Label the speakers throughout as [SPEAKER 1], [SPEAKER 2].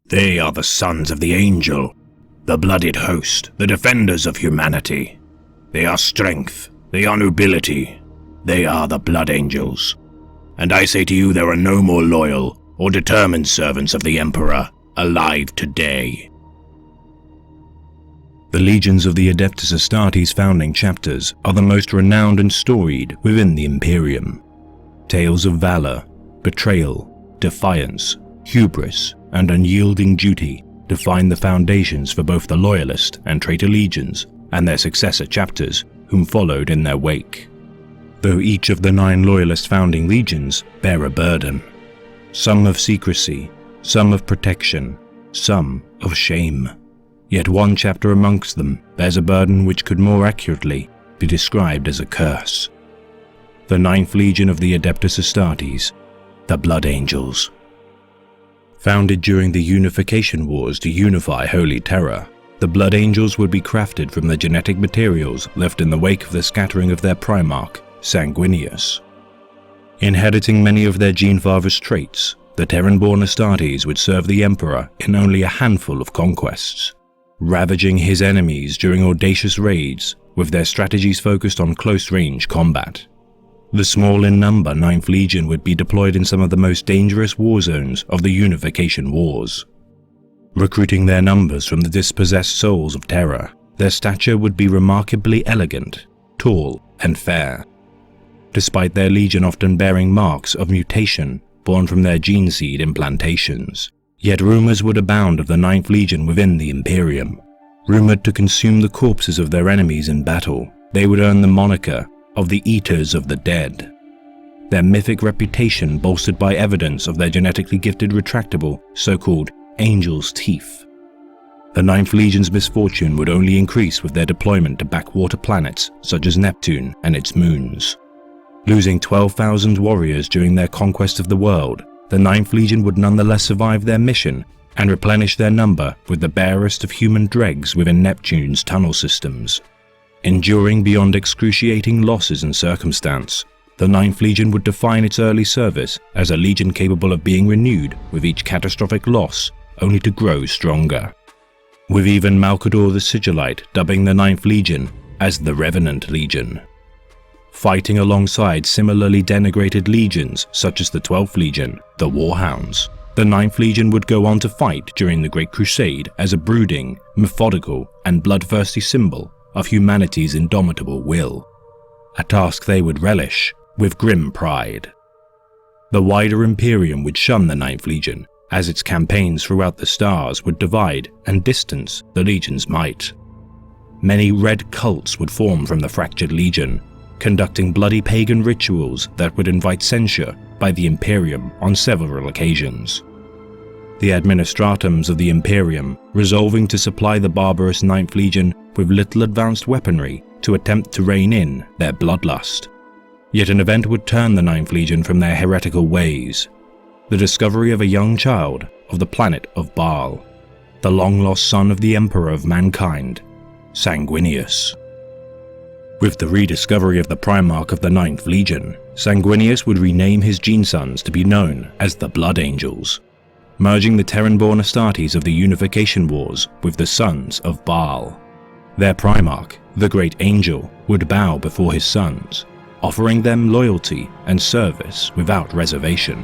[SPEAKER 1] They are the sons of the Angel, the blooded host, the defenders of humanity. They are strength, they are nobility, they are the Blood Angels. And I say to you, there are no more loyal or determined servants of the Emperor alive today. The legions of the Adeptus Astartes founding chapters are the most renowned and storied within the Imperium. Tales of valor, betrayal, defiance, hubris, and unyielding duty define the foundations for both the Loyalist and Traitor legions and their successor chapters whom followed in their wake. Though each of the 9 Loyalist founding legions bear a burden, some of secrecy, some of protection, some of shame. Yet one chapter amongst them bears a burden which could more accurately be described as a curse. The 9th Legion of the Adeptus Astartes, the Blood Angels. Founded during the Unification Wars to unify Holy Terror, the Blood Angels would be crafted from the genetic materials left in the wake of the scattering of their Primarch, Sanguinius. Inheriting many of their Genefather's traits, the Terran-born Astartes would serve the Emperor in only a handful of conquests, ravaging his enemies during audacious raids with their strategies focused on close-range combat. The small in number 9th Legion would be deployed in some of the most dangerous war zones of the Unification Wars. Recruiting their numbers from the dispossessed souls of Terra, their stature would be remarkably elegant, tall, and fair. Despite their legion often bearing marks of mutation born from their gene seed implantations, yet rumors would abound of the 9th Legion within the Imperium. Rumored to consume the corpses of their enemies in battle, they would earn the moniker of the Eaters of the Dead. Their mythic reputation bolstered by evidence of their genetically gifted retractable, so-called Angel's Teeth. The 9th Legion's misfortune would only increase with their deployment to backwater planets such as Neptune and its moons. Losing 12,000 warriors during their conquest of the world, the 9th Legion would nonetheless survive their mission and replenish their number with the barest of human dregs within Neptune's tunnel systems. Enduring beyond excruciating losses and circumstance, the 9th Legion would define its early service as a legion capable of being renewed with each catastrophic loss, only to grow stronger. With even Malcador the Sigillite dubbing the 9th Legion as the Revenant Legion. Fighting alongside similarly denigrated legions such as the 12th Legion, the Warhounds, the 9th Legion would go on to fight during the Great Crusade as a brooding, methodical, and bloodthirsty symbol of humanity's indomitable will, a task they would relish with grim pride. The wider Imperium would shun the 9th Legion, as its campaigns throughout the stars would divide and distance the Legion's might. Many red cults would form from the fractured Legion, conducting bloody pagan rituals that would invite censure by the Imperium on several occasions. The administratums of the Imperium resolving to supply the barbarous 9th Legion with little advanced weaponry to attempt to rein in their bloodlust. Yet an event would turn the 9th Legion from their heretical ways: the discovery of a young child of the planet of Baal, the long-lost son of the Emperor of mankind, Sanguinius. With the rediscovery of the Primarch of the 9th Legion, Sanguinius would rename his gene sons to be known as the Blood Angels, merging the Terran-born Astartes of the Unification Wars with the sons of Baal. Their Primarch, the Great Angel, would bow before his sons, offering them loyalty and service without reservation.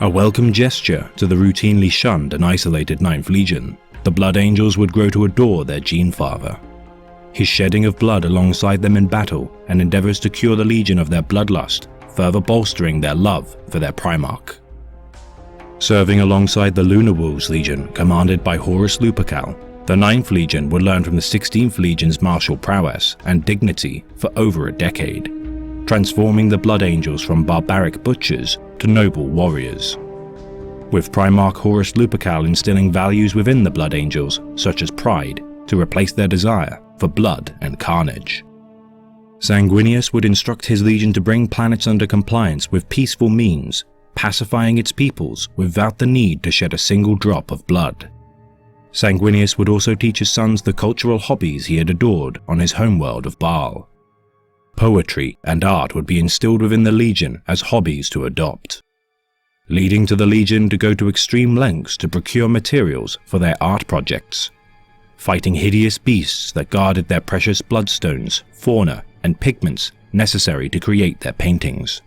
[SPEAKER 1] A welcome gesture to the routinely shunned and isolated 9th Legion, the Blood Angels would grow to adore their Genefather. His shedding of blood alongside them in battle and endeavors to cure the Legion of their bloodlust, further bolstering their love for their Primarch. Serving alongside the Lunar Wolves Legion commanded by Horus Lupercal, the 9th Legion would learn from the 16th Legion's martial prowess and dignity for over a decade, transforming the Blood Angels from barbaric butchers to noble warriors. With Primarch Horus Lupercal instilling values within the Blood Angels, such as pride, to replace their desire for blood and carnage. Sanguinius would instruct his legion to bring planets under compliance with peaceful means, pacifying its peoples without the need to shed a single drop of blood. Sanguinius would also teach his sons the cultural hobbies he had adored on his homeworld of Baal. Poetry and art would be instilled within the Legion as hobbies to adopt. leading to the Legion to go to extreme lengths to procure materials for their art projects, fighting hideous beasts that guarded their precious bloodstones, fauna, and pigments necessary to create their paintings.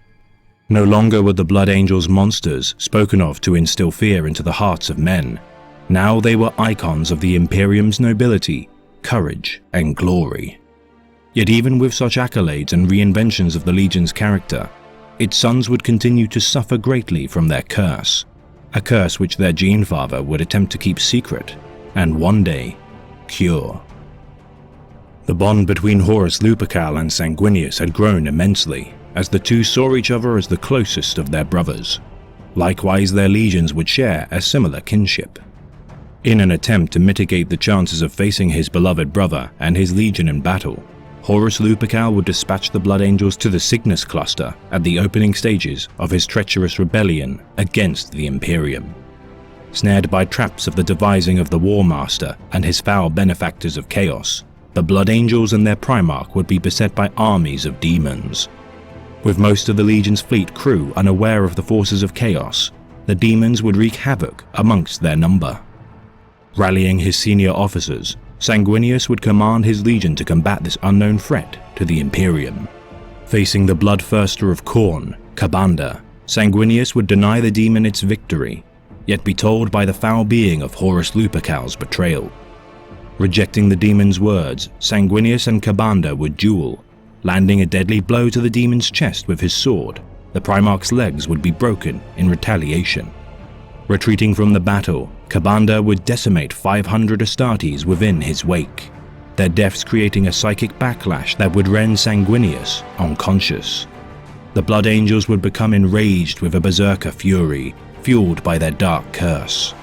[SPEAKER 1] No longer were the Blood Angels monsters spoken of to instill fear into the hearts of men. Now they were icons of the Imperium's nobility, courage, and glory. Yet even with such accolades and reinventions of the Legion's character, its sons would continue to suffer greatly from their curse, a curse which their Gene Father would attempt to keep secret, and one day, cure. The bond between Horus Lupercal and Sanguinius had grown immensely, as the two saw each other as the closest of their brothers. Likewise, their legions would share a similar kinship. In an attempt to mitigate the chances of facing his beloved brother and his legion in battle, Horus Lupercal would dispatch the Blood Angels to the Cygnus cluster at the opening stages of his treacherous rebellion against the Imperium. Snared by traps of the devising of the War Master and his foul benefactors of chaos, the Blood Angels and their Primarch would be beset by armies of demons. With most of the Legion's fleet crew unaware of the forces of chaos, the demons would wreak havoc amongst their number. Rallying his senior officers, Sanguinius would command his legion to combat this unknown threat to the Imperium. Facing the bloodthirster of Khorne, Ka'Bandha, Sanguinius would deny the demon its victory, yet be told by the foul being of Horus Lupercal's betrayal. Rejecting the demon's words, Sanguinius and Ka'Bandha would duel. Landing a deadly blow to the demon's chest with his sword, the Primarch's legs would be broken in retaliation. Retreating from the battle, Ka'Bandha would decimate 500 Astartes within his wake, their deaths creating a psychic backlash that would rend Sanguinius unconscious. The Blood Angels would become enraged with a berserker fury, fueled by their dark curse.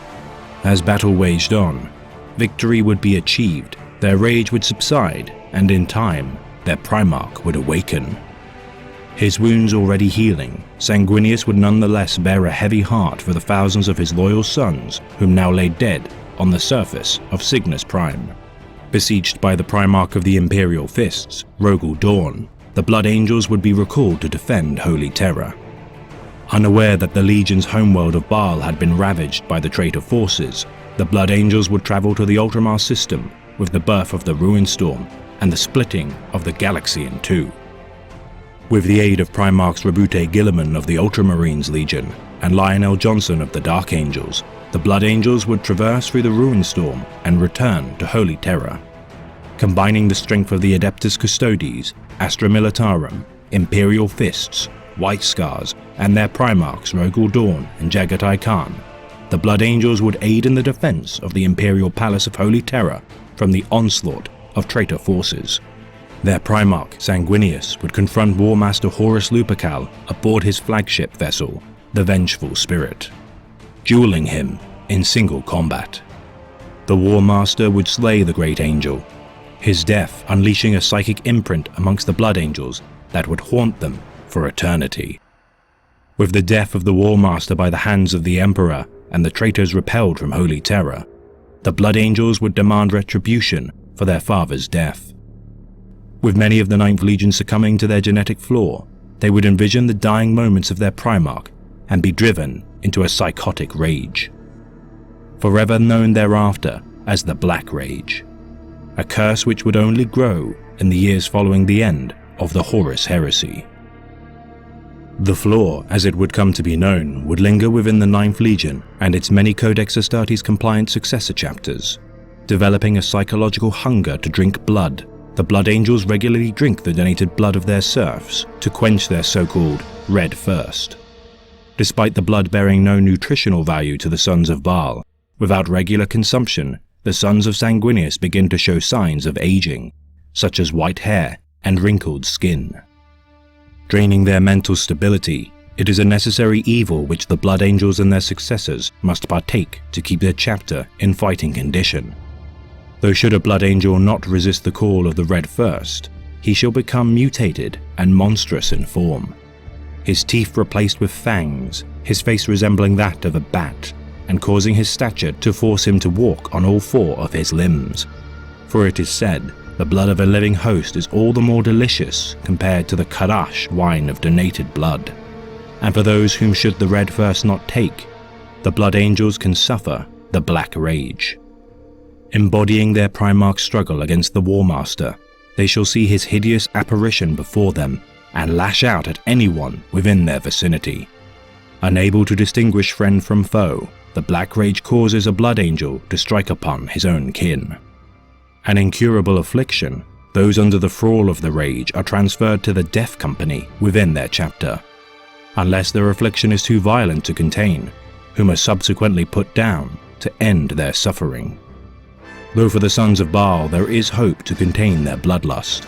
[SPEAKER 1] As battle waged on, victory would be achieved, their rage would subside, and in time, their Primarch would awaken. His wounds already healing, Sanguinius would nonetheless bear a heavy heart for the thousands of his loyal sons whom now lay dead on the surface of Cygnus Prime. Besieged by the Primarch of the Imperial Fists, Rogal Dorn, the Blood Angels would be recalled to defend Holy Terra. Unaware that the Legion's homeworld of Baal had been ravaged by the traitor forces, the Blood Angels would travel to the Ultramar system with the birth of the Ruinstorm and the splitting of the galaxy in two. With the aid of Primarchs Roboute Guilliman of the Ultramarines Legion and Lionel Johnson of the Dark Angels, the Blood Angels would traverse through the Ruinstorm and return to Holy Terra. Combining the strength of the Adeptus Custodes, Astra Militarum, Imperial Fists, White Scars, and their Primarchs Rogal Dorn and Jaghatai Khan, the Blood Angels would aid in the defense of the Imperial Palace of Holy Terra from the onslaught of traitor forces. Their Primarch, Sanguinius, would confront War Master Horus Lupercal aboard his flagship vessel, the Vengeful Spirit, dueling him in single combat. The War Master would slay the Great Angel, his death unleashing a psychic imprint amongst the Blood Angels that would haunt them for eternity. With the death of the War Master by the hands of the Emperor and the traitors repelled from Holy Terra, the Blood Angels would demand retribution for their father's death. With many of the Ninth Legion succumbing to their genetic flaw, they would envision the dying moments of their Primarch and be driven into a psychotic rage, forever known thereafter as the Black Rage, a curse which would only grow in the years following the end of the Horus Heresy. The flaw, as it would come to be known, would linger within the Ninth Legion and its many Codex Astartes compliant successor chapters. Developing a psychological hunger to drink blood, the Blood Angels regularly drink the donated blood of their serfs to quench their so-called Red Thirst. Despite the blood bearing no nutritional value to the Sons of Baal, without regular consumption, the Sons of Sanguinius begin to show signs of aging, such as white hair and wrinkled skin. Draining their mental stability, it is a necessary evil which the Blood Angels and their successors must partake to keep their chapter in fighting condition. Though should a Blood Angel not resist the call of the Red Thirst, he shall become mutated and monstrous in form. His teeth replaced with fangs, his face resembling that of a bat, and causing his stature to force him to walk on all four of his limbs. For it is said, the blood of a living host is all the more delicious compared to the Karash wine of donated blood. and for those whom should the Red First not take, the Blood Angels can suffer the Black Rage. Embodying their Primarch struggle against the War Master, they shall see his hideous apparition before them and lash out at anyone within their vicinity. Unable to distinguish friend from foe, the Black Rage causes a Blood Angel to strike upon his own kin. An incurable affliction, those under the thrall of the Rage are transferred to the Death Company within their chapter, unless their affliction is too violent to contain, whom are subsequently put down to end their suffering. Though for the Sons of Baal there is hope to contain their bloodlust.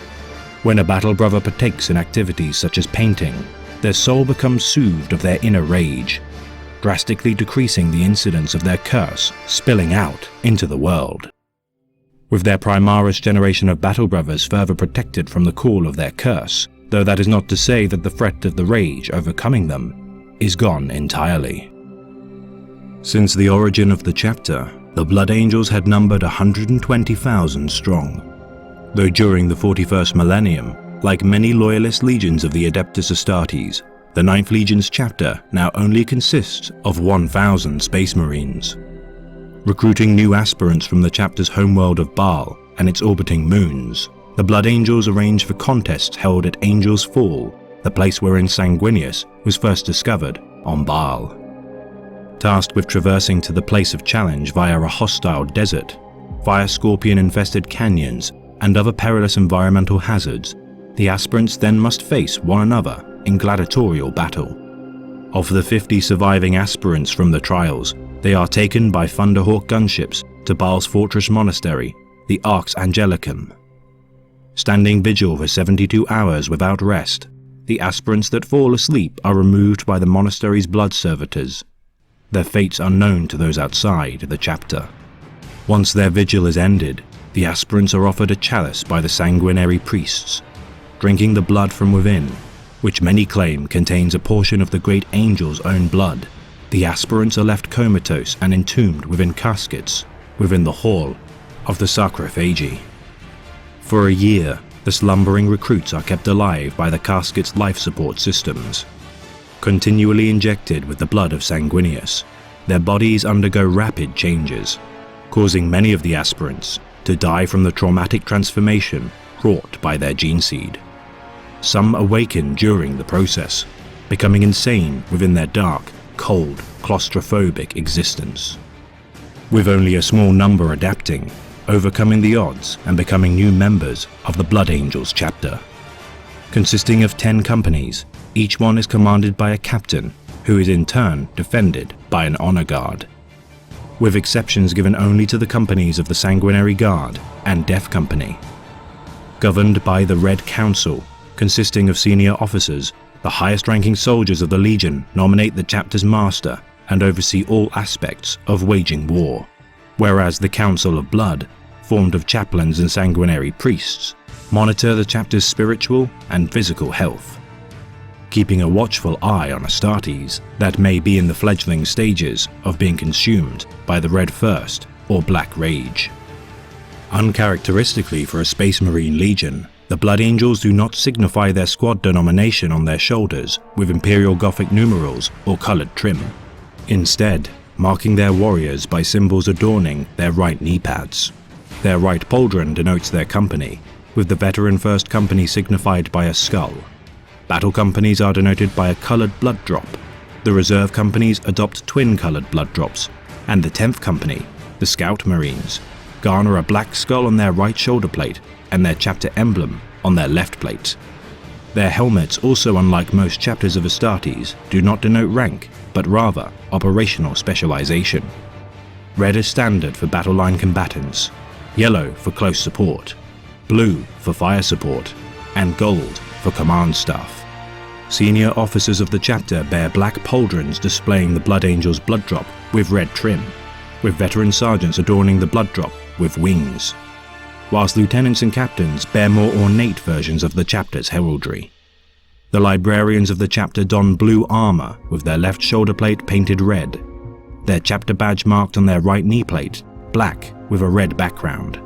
[SPEAKER 1] When a battle brother partakes in activities such as painting, their soul becomes soothed of their inner rage, drastically decreasing the incidence of their curse spilling out into the world. With their Primaris generation of battle brothers further protected from the call of their curse, though that is not to say that the threat of the Rage overcoming them is gone entirely. Since the origin of the chapter, the Blood Angels had numbered 120,000 strong. Though during the 41st millennium, like many loyalist legions of the Adeptus Astartes, the 9th Legion's chapter now only consists of 1,000 Space Marines. Recruiting new aspirants from the chapter's homeworld of Baal and its orbiting moons, the Blood Angels arranged for contests held at Angel's Fall, the place wherein Sanguinius was first discovered on Baal. Tasked with traversing to the place of challenge via a hostile desert, fire scorpion-infested canyons, and other perilous environmental hazards, the aspirants then must face one another in gladiatorial battle. Of the 50 surviving aspirants from the trials, they are taken by Thunderhawk gunships to Baal's fortress monastery, the Arx Angelicum. Standing vigil for 72 hours without rest, the aspirants that fall asleep are removed by the monastery's blood servitors, their fates unknown to those outside the chapter. Once their vigil is ended, the aspirants are offered a chalice by the sanguinary priests, drinking the blood from within, which many claim contains a portion of the great angel's own blood. The aspirants are left comatose and entombed within caskets within the hall of the sarcophagi. For a year, the slumbering recruits are kept alive by the casket's life support systems. Continually injected with the blood of Sanguinius, their bodies undergo rapid changes, causing many of the aspirants to die from the traumatic transformation wrought by their gene seed. Some awaken during the process, becoming insane within their dark, cold, claustrophobic existence. With only a small number adapting, overcoming the odds and becoming new members of the Blood Angels chapter. Consisting of 10 companies, each one is commanded by a captain, who is in turn defended by an honor guard, with exceptions given only to the companies of the Sanguinary Guard and Death Company. Governed by the Red Council, consisting of senior officers, the highest-ranking soldiers of the Legion nominate the chapter's master and oversee all aspects of waging war, whereas the Council of Blood, formed of chaplains and sanguinary priests, monitor the chapter's spiritual and physical health, keeping a watchful eye on Astartes that may be in the fledgling stages of being consumed by the Red First or Black Rage. Uncharacteristically for a Space Marine Legion, the Blood Angels do not signify their squad denomination on their shoulders with Imperial Gothic numerals or coloured trim, instead marking their warriors by symbols adorning their right knee pads. Their right pauldron denotes their company, with the Veteran First Company signified by a skull. Battle companies are denoted by a coloured blood drop. The reserve companies adopt twin-coloured blood drops, and the 10th Company, the Scout Marines, garner a black skull on their right shoulder plate and their chapter emblem on their left plate. Their helmets, also unlike most chapters of Astartes, do not denote rank, but rather operational specialization. Red is standard for battle line combatants, yellow for close support, blue for fire support, and gold for command staff. Senior officers of the chapter bear black pauldrons displaying the Blood Angel's blood drop with red trim, with veteran sergeants adorning the blood drop with wings, whilst lieutenants and captains bear more ornate versions of the chapter's heraldry. The librarians of the chapter don blue armor with their left shoulder plate painted red, their chapter badge marked on their right knee plate black with a red background.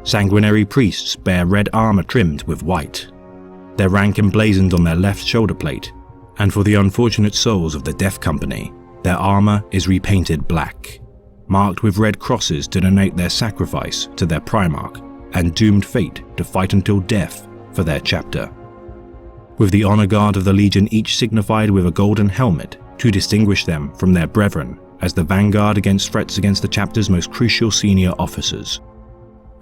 [SPEAKER 1] Sanguinary priests bear red armor trimmed with white, their rank emblazoned on their left shoulder plate, And for the unfortunate souls of the Death Company, their armor is repainted black, marked with red crosses to denote their sacrifice to their Primarch and doomed fate to fight until death for their chapter. With the honor guard of the Legion each signified with a golden helmet to distinguish them from their brethren as the vanguard against threats against the chapter's most crucial senior officers.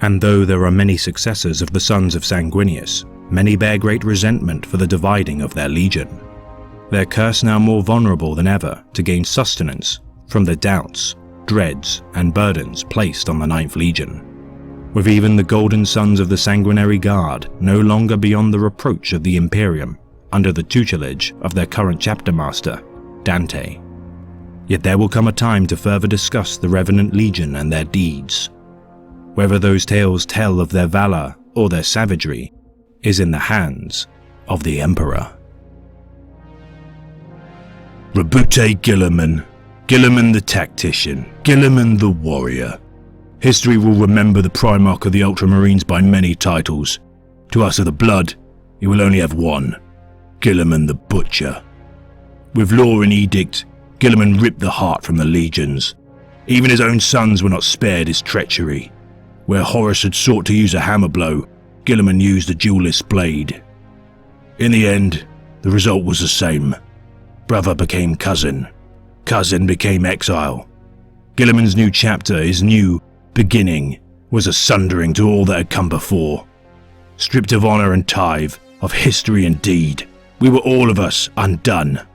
[SPEAKER 1] And though there are many successors of the Sons of Sanguinius, many bear great resentment for the dividing of their Legion. Their curse now more vulnerable than ever to gain sustenance from the doubts, dreads, and burdens placed on the 9th Legion, with even the golden sons of the Sanguinary Guard no longer beyond the reproach of the Imperium under the tutelage of their current chapter master, Dante. Yet there will come a time to further discuss the Revenant Legion and their deeds. Whether those tales tell of their valor or their savagery is in the hands of the Emperor. Rabute Guilliman, Guilliman the tactician, Guilliman the warrior. History will remember the Primarch of the Ultramarines by many titles. To us of the blood, he will only have one, Guilliman the butcher. With law and edict, Guilliman ripped the heart from the legions. Even his own sons were not spared his treachery. Where Horus had sought to use a hammer blow, Guilliman used a duelist's blade. In the end, the result was the same. Brother became cousin. Cousin became exile. Guilliman's new chapter, his new beginning, was a sundering to all that had come before. Stripped of honor and tithe, of history and deed, we were all of us undone.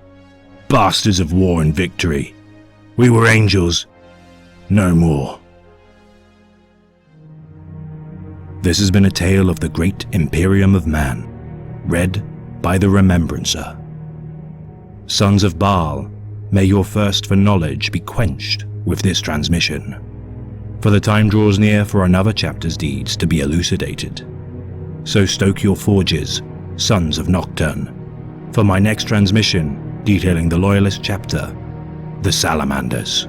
[SPEAKER 1] Bastards of war and victory. We were angels, no more. This has been a tale of the great Imperium of Man, read by the Remembrancer. Sons of Baal, may your thirst for knowledge be quenched with this transmission. For the time draws near for another chapter's deeds to be elucidated. So stoke your forges, Sons of Nocturne, for my next transmission detailing the Loyalist chapter, the Salamanders.